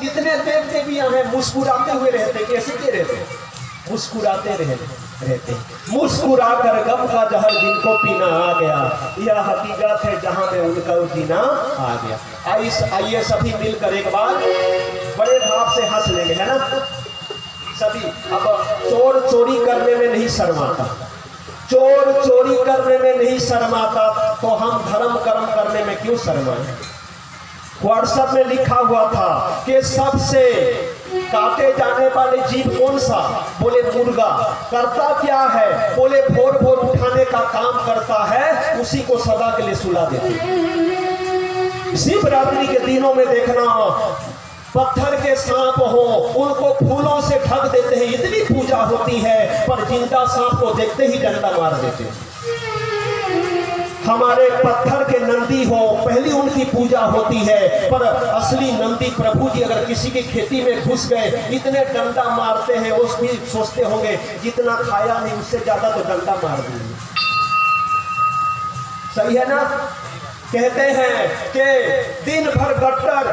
कितने देव देवियां हैं मुस्कुराते हुए रहते, कैसे के रहते, मुस्कुराते रहते, मुस्कुरा कर गम का जहर जिनको पीना आ गया, यह हकीकत है जहां में उनका जीना आ गया। आइए सभी मिलकर एक बार बड़े भाव से हंस लेंगे, है ना सभी। अब चोर चोरी करने में नहीं शर्माता, चोर चोरी करने में नहीं शर्माता, तो हम धर्म कर्म करने में क्यों शर्माएं। व्हाट्सएप में लिखा हुआ था कि सबसे काटे जाने वाले जीव कौन सा, बोले मुर्गा। करता क्या है, बोले भोर भोर उठाने का काम करता है, उसी को सदा के लिए सुला देते। शिवरात्रि के दिनों में देखना, पत्थर के सांप हो उनको फूलों से ढक देते हैं, इतनी पूजा होती है, पर जिंदा सांप को देखते ही डंडा मार देते हैं। हमारे पत्थर के नंदी हो, पहली उनकी पूजा होती है, पर असली नंदी प्रभु जी अगर किसी की खेती में घुस गए, इतने डंडा मारते हैं, उस भी सोचते होंगे जितना खाया नहीं उससे ज्यादा तो डंडा मार देंगे। सही है ना। कहते हैं कि दिन भर गट्टर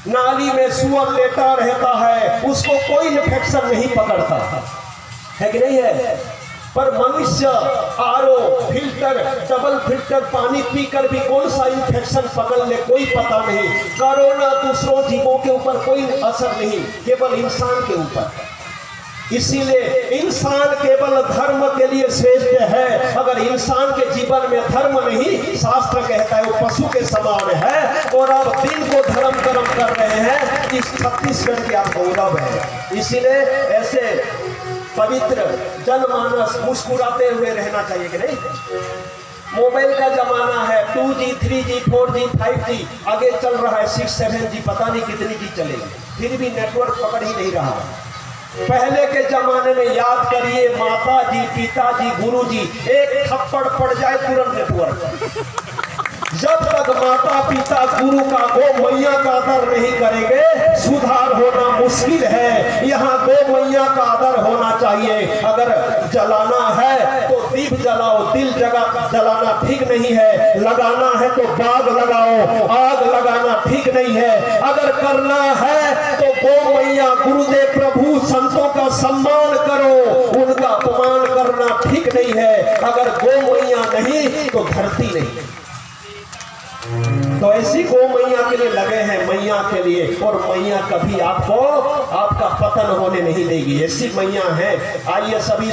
नाली में सुअर लेटा रहता है, उसको कोई इन्फेक्शन नहीं पकड़ता है कि नहीं है, पर मनुष्य आरओ फिल्टर डबल फिल्टर पानी पीकर भी कौन सा इन्फेक्शन पकड़ ले कोई पता नहीं। कोरोना दूसरों जीवों के ऊपर कोई असर नहीं, केवल इंसान के ऊपर। इसीलिए इंसान केवल धर्म के लिए श्रेष्ठ है। अगर इंसान के जीवन में धर्म नहीं, शास्त्र कहता है वो पशु के समान है। और अब दिन को धर्म कर्म कर रहे हैं, इस छत्तीसगढ़ की आप गौरव है। इसीलिए ऐसे पवित्र जनमानस मुस्कुराते हुए रहना चाहिए कि नहीं। मोबाइल का जमाना है, 2G 3G 4G 5G आगे चल रहा है, 6 7G पता नहीं कितनी जी चलेगी, फिर भी नेटवर्क पकड़ ही नहीं रहा। पहले के जमाने में याद करिए, माता जी पिताजी गुरु जी एक थप्पड़ पड़ जाए तुरंत नेटवर्क। जब तक माता पिता गुरु का गो मैया का आदर नहीं करेंगे, सुधार होना मुश्किल है। यहाँ गो मैया का आदर होना चाहिए। अगर जलाना है तो दीप जलाओ, दिल जलाना ठीक नहीं है। लगाना है तो बाग लगाओ, आग लगाना ठीक नहीं है। अगर करना है तो गो मैया गुरुदेव प्रभु संतों का सम्मान करो, उनका अपमान करना ठीक नहीं है। अगर गो मैया नहीं तो धरती नहीं। तो ऐसी गो मैया के लिए लगे हैं, मैया के लिए, और मैया कभी आपको आपका पतन होने नहीं देगी। ऐसी मैया है। आइए सभी,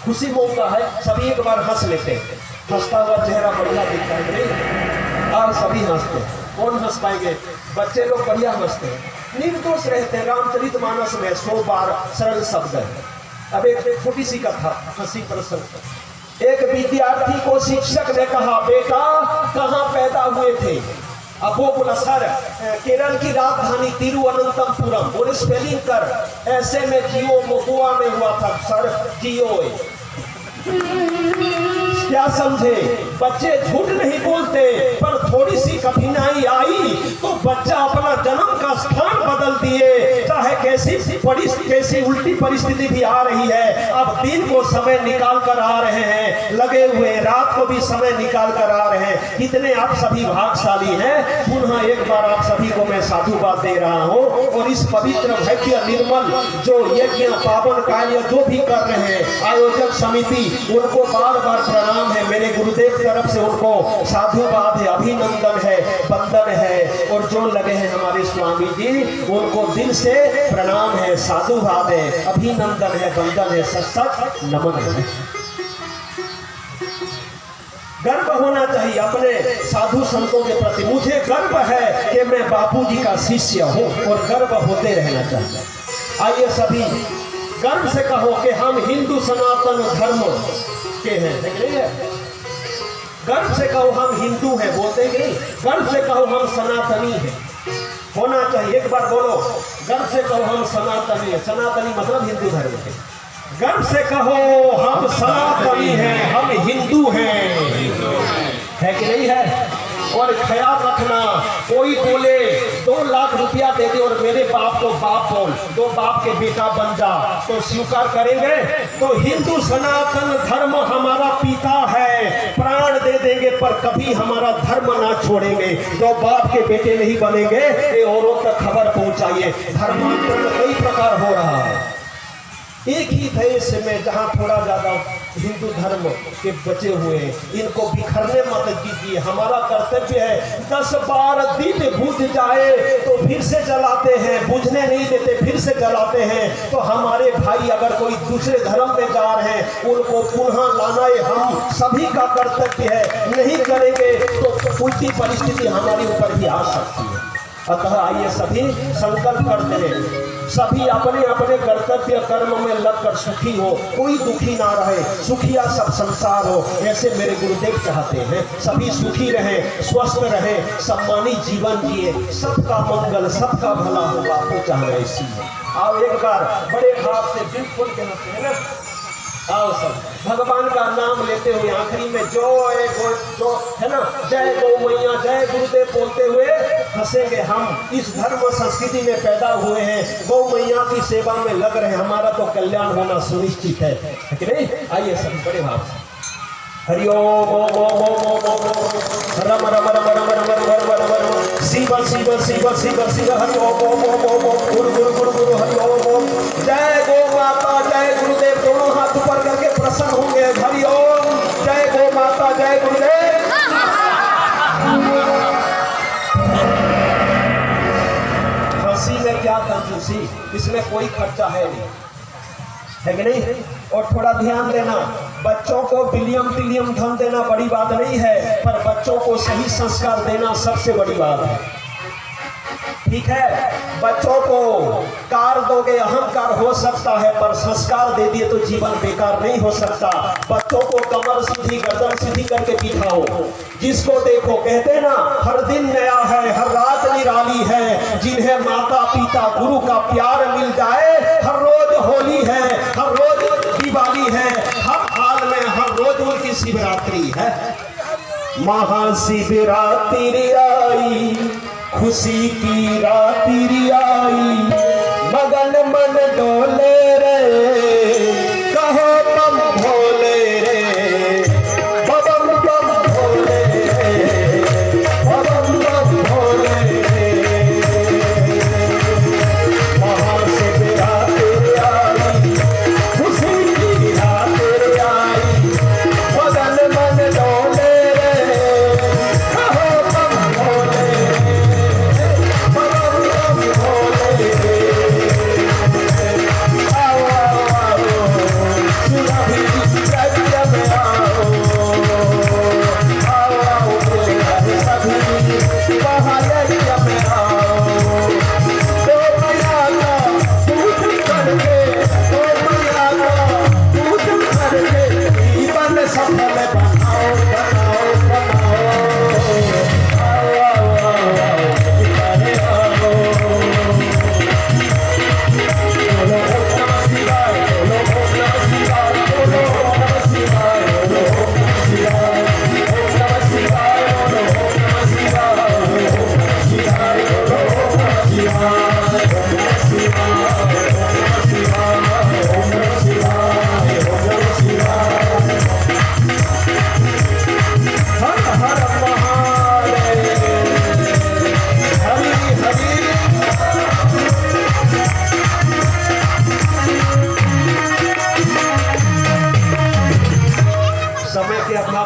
खुशी मौका है, सभी एक बार हंस लेते हैं। हंसता हुआ चेहरा बढ़िया दिखता है नहीं, और सभी हंसते हैं। कौन हंस पाएंगे, बच्चे लोग बढ़िया हंसते हैं, निर्दोष रहते हैं। रामचरितमानस में 100 बार सरल शब्द है। अब एक छोटी सी कथा, हंसी प्रसंग। एक विद्यार्थी को शिक्षक ने कहा, बेटा कहाँ पैदा हुए थे। अब वो बोला, सर केरल की राजधानी तिरुवनंतपुरम। बोले स्पेलिंग कर। ऐसे में जियो गोवा में हुआ था सर, जियो। क्या समझे, बच्चे झूठ नहीं बोलते, पर थोड़ी सी कठिनाई आई तो बच्चा अपना जन्म का स्थान बदल दिए। चाहे कैसी उल्टी परिस्थिति भी आ रही है, अब दिन को समय निकाल कर आ रहे हैं, लगे हुए रात को भी समय निकाल कर आ रहे हैं। कितने आप सभी भाग्यशाली हैं। पुनः एक बार आप सभी को मैं साधुवाद दे रहा हूँ। और इस पवित्र भव्य निर्मल जो यज्ञ पावन कार्य जो भी कर रहे हैं आयोजक समिति, उनको बार बार प्रणाम है। मेरे गुरुदेव की तरफ से उनको साधुवाद है, अभिनंदन है, वंदन है। और जो लगे हैं हमारे स्वामी जी, उनको दिल से प्रणाम है, साधुवाद है, अभिनंदन है, वंदन है, सत नमन है। गर्व होना चाहिए अपने साधु संतों के प्रति। मुझे गर्व है कि मैं बापूजी का शिष्य हूँ, और गर्व होते रहना चाहिए। आइए सभी गर्व से कहो कि हम हिंदू सनातन धर्म के हैं, नहीं है? गर्व से कहो हम हिंदू हैं, बोलते हैं कि नहीं? गर्व से कहो हम सनातनी हैं, होना चाहिए। एक बार बोलो, गर्व से कहो हम सनातनी हैं। सनातनी मतलब हिंदू धर्म के। गर्व से कहो हम सनातनी हैं, हम हिंदू हैं, है कि नहीं है? और ख्याल रखना, कोई बोले 2 लाख रुपया दे दे और मेरे बाप को बाप बोल, 2 बाप के बेटा बन जा, तो स्वीकार करेंगे? तो हिंदू सनातन धर्म हमारा पिता है, प्राण दे देंगे पर कभी हमारा धर्म ना छोड़ेंगे। 2 बाप के बेटे नहीं बनेंगे, ये औरों तक खबर पहुंच चाहिए। धर्मांतर में कई प्रकार हो रहा है। एक ही देश में जहाँ थोड़ा ज़्यादा हिंदू धर्म के बचे हुए हैं, इनको बिखरने मत कीजिए। हमारा कर्तव्य है 10 बार दीप बुझ जाए तो फिर से जलाते हैं, बुझने नहीं देते, फिर से जलाते हैं। तो हमारे भाई अगर कोई दूसरे धर्म में जा रहे हैं, उनको पुनः लाना हम सभी का कर्तव्य है। नहीं करेंगे तो उल्टी परिस्थिति हमारे ऊपर भी आ सकती है। अतः आइए सभी संकल्प करते हैं, सभी अपने अपने कर्तव्य कर्म में लगकर सुखी हो, कोई दुखी ना रहे, सुखिया सब संसार हो, ऐसे मेरे गुरुदेव चाहते हैं। सभी सुखी रहें, स्वस्थ रहें, सम्मानित जीवन जिए, सबका मंगल, सबका भला हो, बापू चाह रहे इसी में। आओ एक बार बड़े भाव से दिल खोल के हंसते हैं ना। आओ सब भगवान का नाम लेते हुए आखिरी में जो है ना, जय गौ मैया, जय गुरुदेव बोलते हुए हंसेंगे। हम इस धर्म संस्कृति में पैदा हुए हैं, गौ मैया की सेवा में लग रहे हैं, हमारा तो कल्याण होना सुनिश्चित है कि नहीं। आइए सब बड़े भाव से हरि ओम ओम ओम ओम ओम रम रम रम रम रम रम रम रम शिव शिव शिव शिव शिव हरि ओम ओम ओम ओम गुरु गुरु गुरु गुरु हरि ओम ओम। जय गौ माता, जय गुरुदेव, दोनों हाथ ऊपर करके प्रसन्न होंगे। हरि ओम, जय गौ माता, जय गुरुदेव। हंसी में क्या कंजूसी, इसमें कोई खर्चा है नहीं, है कि नहीं। और थोड़ा ध्यान देना, बच्चों को बिलियम टिलियम धन देना बड़ी बात नहीं है, पर बच्चों को सही संस्कार देना सबसे बड़ी बात है। ठीक है, बच्चों को कार दोगे, अहंकार हो सकता है, पर संस्कार दे दिए तो जीवन बेकार नहीं हो सकता। बच्चों को कमर सीधी गर्दन सीधी करके बिठाओ, जिसको देखो कहते ना हर दिन नया है, हर रात निराली है। जिन्हें माता पिता गुरु का प्यार मिल जाए, हर रोज होली है, हर रोज दिवाली है, हर हाल में हर रोज उनकी शिवरात्रि है। महाशिवरात्रि आई, खुशी की रात्रि आई, मगन मन डोले रे, कहो बम भोले रे, बम बम भोले रे, बम बम भोले रे। महाशिवरात्रि आई, खुशी की रात्रि आई, मगन मन डोले रे, कहो बम भोले रे।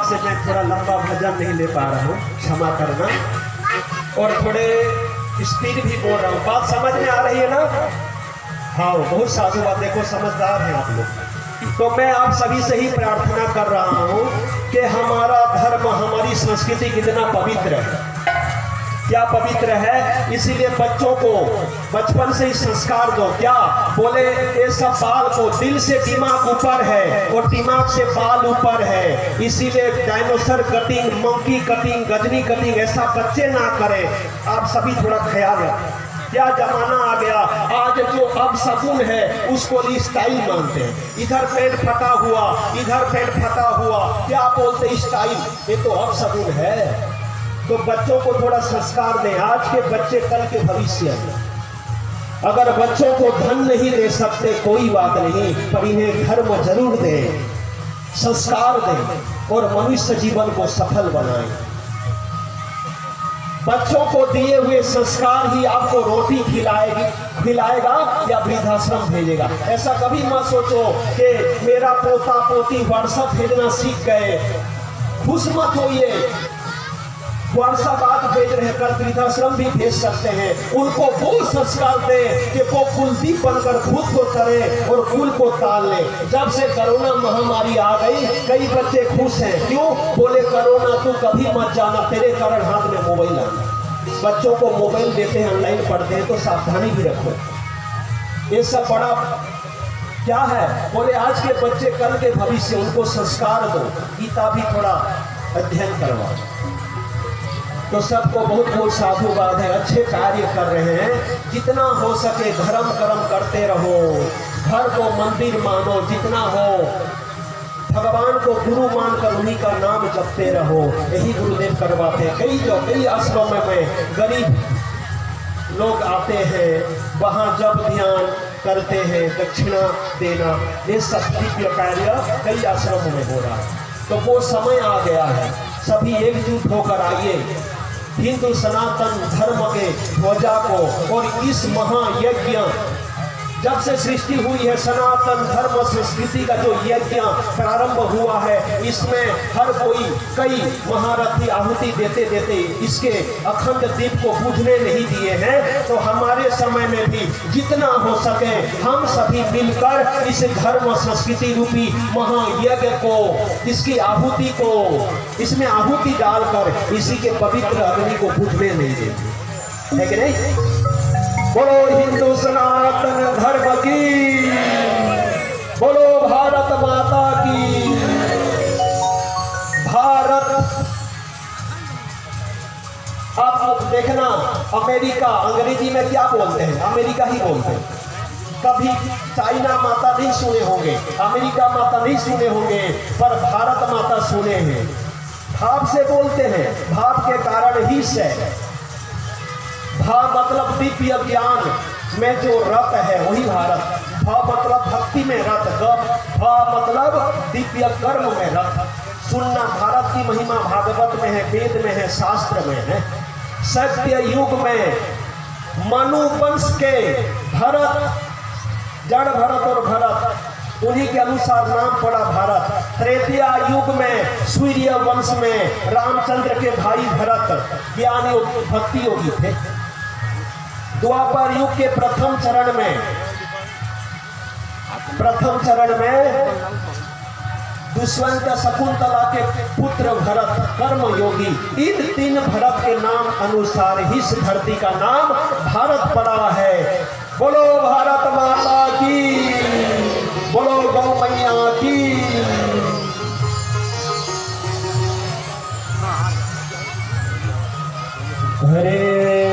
से मैं थोड़ा लंबा भजन नहीं ले पा रहा हूँ, क्षमा करना। और थोड़े स्पीड भी बोल रहा हूँ, बात समझ में आ रही है ना। हाँ, बहुत साधु बात, देखो समझदार हैं आप लोग। तो मैं आप सभी से ही प्रार्थना कर रहा हूँ कि हमारा धर्म, हमारी संस्कृति कितना पवित्र है, क्या पवित्र है। इसीलिए बच्चों को बचपन से ही संस्कार दो। क्या बोले, ये सब बाल को, दिल से दिमाग ऊपर है और दिमाग से बाल ऊपर है। इसीलिए dinosaur cutting, monkey cutting, Ghajini cutting ऐसा बच्चे ना करें। आप सभी थोड़ा ख्याल रखें। क्या जमाना आ गया, आज जो अब शगुन है उसको स्टाइल मानते हैं। इधर पेट फटा हुआ, इधर पेट फटा हुआ, क्या बोलते स्टाइल, ये तो अब शगुन है। तो बच्चों को थोड़ा संस्कार दें। आज के बच्चे कल के भविष्य हैं। अगर बच्चों को धन नहीं दे सकते कोई बात नहीं, पर इन्हें धर्म जरूर दें, संस्कार दें और मनुष्य जीवन को सफल बनाएं। बच्चों को दिए हुए संस्कार ही आपको रोटी खिलाएगा या वृद्धाश्रम भेजेगा। ऐसा कभी मत सोचो कि मेरा पोता पोती व्हाट्सएप भेजना सीख गए, खुश मत होइए। व्हाट्सएप बात भेज रहे कर वृद्धाश्रम भी भेज सकते हैं। उनको वो संस्कार दे कि वो कुलदीप बनकर खुद को करे और कुल को ताल ले। जब से कोरोना महामारी आ गई कई बच्चे खुश हैं। क्यों? बोले कोरोना तू कभी मत जाना, तेरे कारण हाथ में मोबाइल आना। बच्चों को मोबाइल देते हैं, ऑनलाइन पढ़ते हैं, तो सावधानी भी रखो। ये सब बड़ा क्या है? बोले आज के बच्चे कल के भविष्य, उनको संस्कार दो, गीता भी थोड़ा अध्ययन करवाओ। तो सबको बहुत बहुत साधुवाद है, अच्छे कार्य कर रहे हैं। जितना हो सके धर्म कर्म करते रहो, घर को मंदिर मानो, जितना हो भगवान को गुरु मानकर उन्हीं का नाम जपते रहो। यही गुरुदेव करवाते हैं। कई आश्रम में गरीब लोग आते हैं, वहाँ जब ध्यान करते हैं, दक्षिणा देना, ये सब दिव्य कार्य कई आश्रमों में हो रहा है। तो वो समय आ गया है, सभी एकजुट होकर आइए, हिंदू सनातन धर्म के ध्वजा को और इस महायज्ञ, जब से सृष्टि हुई है सनातन धर्म संस्कृति का जो यज्ञ प्रारंभ हुआ है, इसमें हर कोई कई महारथी आहुति देते देते इसके अखंड दीप को बुझने नहीं दिए हैं। तो हमारे समय में भी जितना हो सके हम सभी मिलकर इस धर्म संस्कृति रूपी महायज्ञ को, इसकी आहुति को, इसमें आहुति डालकर इसी के पवित्र अग्नि को बुझने नहीं देते, है कि नहीं? बोलो हिंदू सनातन धर्म की, बोलो भारत माता की। भारत, आप देखना अमेरिका, अंग्रेजी में क्या बोलते हैं? अमेरिका ही बोलते हैं। कभी चाइना माता नहीं सुने होंगे, अमेरिका माता नहीं सुने होंगे, पर भारत माता सुने हैं। भाव से बोलते हैं, भाव के कारण ही से। भाव मतलब दिव्य ज्ञान में जो रत है वही भारत। भाव मतलब भक्ति में रत, भाव मतलब दिव्य कर्म में रत। सुनना, भारत की महिमा भागवत में है, वेद में है, शास्त्र में है। सत्य युग में मनु वंश के भरत, जड़ भरत और भरत, उन्हीं के अनुसार नाम पड़ा भारत। त्रेता युग में सूर्य वंश में रामचंद्र के भाई भरत ज्ञान भक्ति योगी थे। द्वापर युग के प्रथम चरण में दुष्यंत शकुंतला के पुत्र भरत कर्म योगी। इन तीन भरत के नाम अनुसार ही इस धरती का नाम भारत पड़ा है। बोलो भारत माता की, बोलो गौ मैया की। हरे